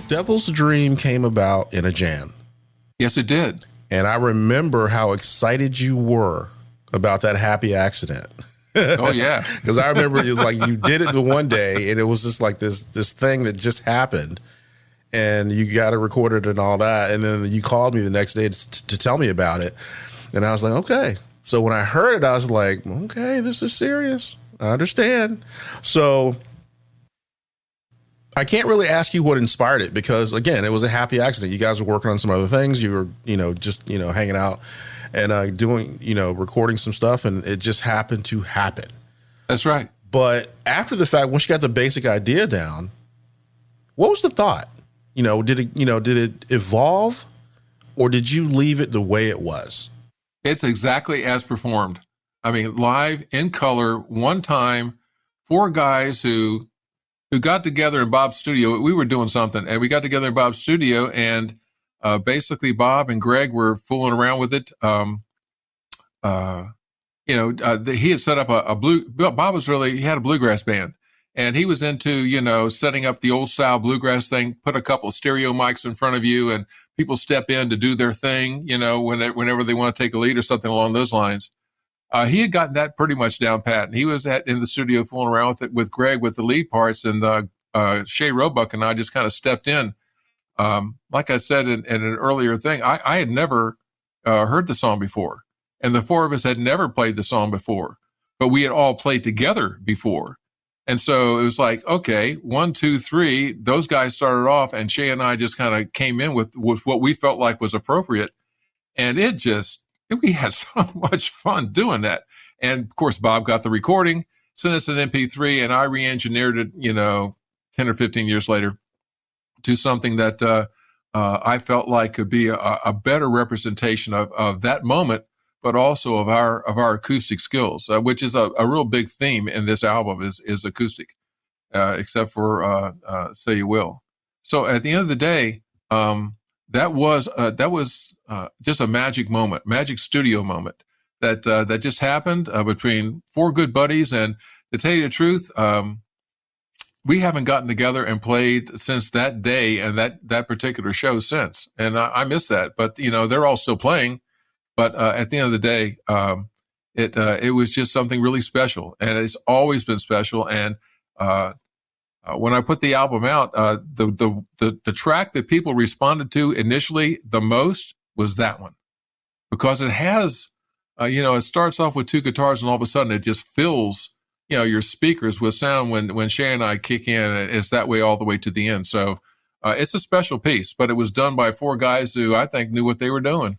Devil's Dream came about in a jam. Yes, it did. And I remember how excited you were about that happy accident. Oh, yeah. Because I remember it was like you did it the one day, and it was just like this thing that just happened, and you got it recorded and all that. And then you called me the next day to tell me about it. And I was like, okay. So when I heard it, I was like, okay, this is serious. I understand. So I can't really ask you what inspired it because, again, it was a happy accident. You guys were working on some other things. You were, just, hanging out and doing, recording some stuff, and it just happened to happen. That's right. But after the fact, once you got the basic idea down, what was the thought? Did it evolve, or did you leave it the way it was? It's exactly as performed. I mean, live in color, one time, 4 guys who got together in Bob's studio. We were doing something, and we got together in Bob's studio, and basically Bob and Greg were fooling around with it. He had set up Bob he had a bluegrass band, and he was into, setting up the old style bluegrass thing, put a couple of stereo mics in front of you, and people step in to do their thing, whenever they want to take a lead or something along those lines. He had gotten that pretty much down pat, and he was in the studio fooling around with it with Greg with the lead parts, and Shea Roebuck and I just kind of stepped in. Like I said in an earlier thing, I had never heard the song before, and the 4 of us had never played the song before, but we had all played together before. And so it was like, okay, 1, 2, 3, those guys started off, and Shea and I just kind of came in with what we felt like was appropriate, and we had so much fun doing that. And of course, Bob got the recording, sent us an MP3, and I re-engineered it, 10 or 15 years later to something that I felt like could be a better representation of that moment, but also of our acoustic skills, which is a real big theme in this album is acoustic, except for Say You Will. So at the end of the day, that was just a magic studio moment that just happened between 4 good buddies. And to tell you the truth, we haven't gotten together and played since that day and that particular show since. And I miss that. But they're all still playing. But at the end of the day, it was just something really special, and it's always been special. And when I put the album out, the track that people responded to initially the most was that one, because it has, it starts off with 2 guitars, and all of a sudden it just fills, your speakers with sound when Shea and I kick in, and it's that way all the way to the end. So it's a special piece, but it was done by 4 guys who I think knew what they were doing.